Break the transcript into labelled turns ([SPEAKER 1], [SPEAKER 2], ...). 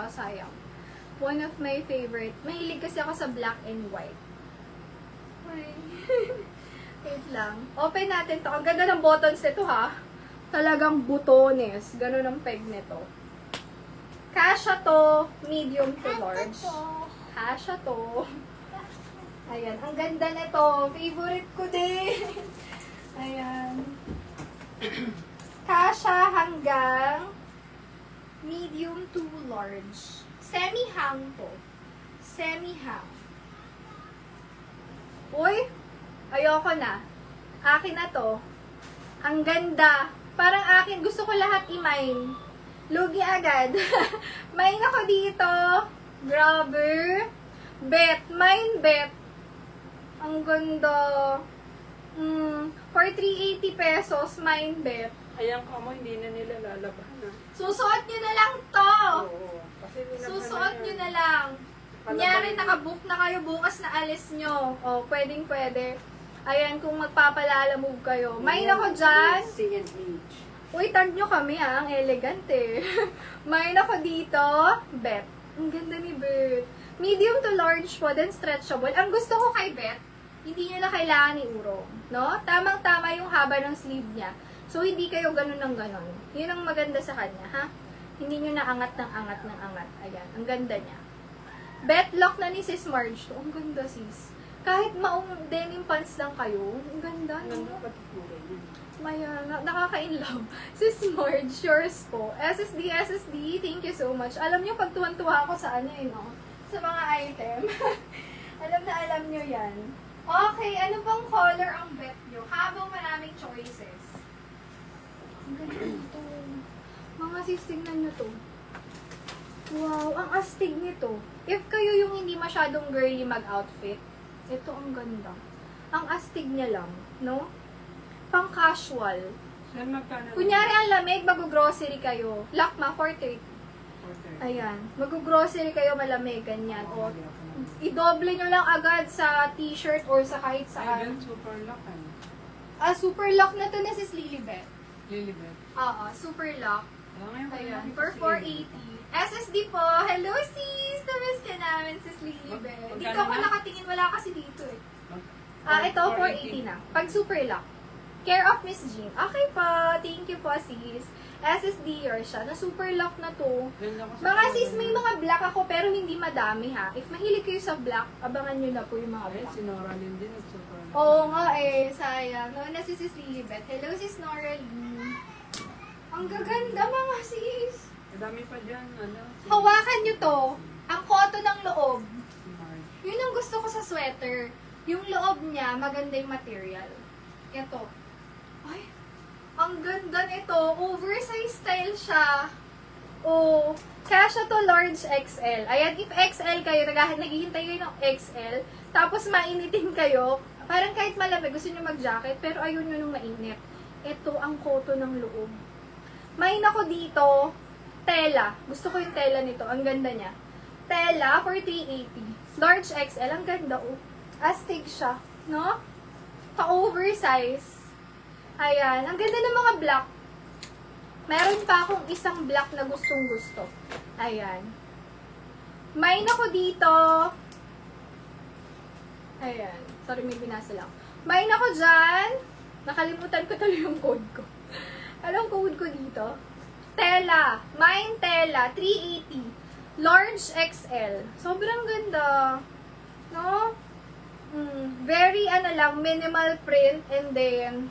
[SPEAKER 1] siya, sayang. One of my favorite. Mahilig kasi ako sa black and white. Ay. Wait lang. Open natin to. Ang ganda ng buttons nito ha. Talagang butones. Ganun ang peg nito. Kasha to, medium to large. Kasha to. Ayan, ang ganda nito. Favorite ko din. Ayan. Kasha hanggang medium to large. Semi-hang to. Semi-hang. Uy, ayoko na. Akin na to. Ang ganda. Parang akin, gusto ko lahat i-mine. Lugi agad. Mine ako dito. Grabe. Bet. Mine bet. Ang ganda. For 380 pesos, mine bet.
[SPEAKER 2] Ayan ka mo, hindi na nila lalaban na.
[SPEAKER 1] Susuot nyo na lang to.
[SPEAKER 2] Oo. Kasi
[SPEAKER 1] Susuot nyo na lang. Kunyari, nakabook na kayo bukas na alis nyo. O, pwedeng pwede. Ayan, kung magpapalala-move kayo. Mine ako dyan.
[SPEAKER 2] C&H.
[SPEAKER 1] Uy, tag nyo kami ang elegant eh. Mine ako dito. Bet. Ang ganda ni Bet. Medium to large po, then stretchable. Ang gusto ko kay Bet, hindi nyo na kailangan ni urong. No? Tamang-tama yung haba ng sleeve niya. So, hindi kayo ganun ng ganun. Yun ang maganda sa kanya, ha? Hindi nyo na angat ng angat ng angat. Ayan, ang ganda niya. Bet lock na ni Sis Marge to. Ang ganda, sis. Kahit maong denim pants lang kayo, ang ganda, no?
[SPEAKER 2] Ganda pati kulay niya.
[SPEAKER 1] Maya, nakaka-inlove. Sis Marge, yours po. SSD, thank you so much. Alam nyo, pag tuwan-tuwa ako sa ano no? Sa mga item. alam nyo yan. Okay, ano bang color ang bet nyo? Habang maraming choices. Ang ganda nito. Mga sis, tingnan nyo to. Wow, ang astig nito. If kayo yung hindi masyadong girly mag-outfit, ito ang ganda. Ang astig niya lang, no? Pang casual.
[SPEAKER 2] Saan magkano?
[SPEAKER 1] Kunyari ang lamig, mag-grocery kayo. Lakma, 430. Ayan. Mag-grocery kayo malamig, ganyan. O, i-double nyo lang agad sa t-shirt or sa kahit
[SPEAKER 2] Ay,
[SPEAKER 1] saan.
[SPEAKER 2] super lock ano?
[SPEAKER 1] Super lock na to na sis Lilibet.
[SPEAKER 2] Lilibet.
[SPEAKER 1] Oo, super lock.
[SPEAKER 2] Ngayon,
[SPEAKER 1] Ayan,
[SPEAKER 2] wala
[SPEAKER 1] for
[SPEAKER 2] kasi
[SPEAKER 1] 480. SSD po. Hello sis! Namiss ka namin sis Lilibet. Dito ako nakatingin, wala kasi dito eh. Ito, 480 na. Pag super lock. Care of Miss Jean. Okay po. Thank you po, sis. SSD yours siya. Na super lock na to. Mga sis, may mga black ako pero hindi madami ha. If mahilig kayo sa black, abangan nyo na po yung mga
[SPEAKER 2] Ay,
[SPEAKER 1] black.
[SPEAKER 2] si Nora Lynn din nag-super lock.
[SPEAKER 1] Oo nga eh, sayang. No, na si sis Lilibet. Hello sis Nora Lee. Ang gaganda mga sis.
[SPEAKER 2] Madami pa dyan, ano?
[SPEAKER 1] Hawakan nyo to. Ang cotton ng loob.
[SPEAKER 2] Si Marge.
[SPEAKER 1] Yun ang gusto ko sa sweater. Yung loob niya, maganda yung material. Ito. Ay, ang ganda nito. Oversized style siya. Oh, kasha to large XL. Ayan, if XL kayo, naghihintay kayo ng XL, tapos mainitin kayo, parang kahit malamig, gusto nyo mag-jacket, pero ayun nyo nung mainit. Ito ang cotton ng loob. May ako dito, tela. Gusto ko yung tela nito. Ang ganda niya. Tela for 380. Large XL. Ang ganda, oh. Astig siya. No? Ka-oversize. Ayan. Ang ganda ng mga black. Meron pa akong isang black na gustong-gusto. Ayan. May ako dito. Ayan. Sorry, may binasa lang. May ako dyan. Nakalimutan ko tuloy yung code ko. Anong code ko dito? Tela. Mine Tela. 380. Large XL. Sobrang ganda. No? Very, minimal print and then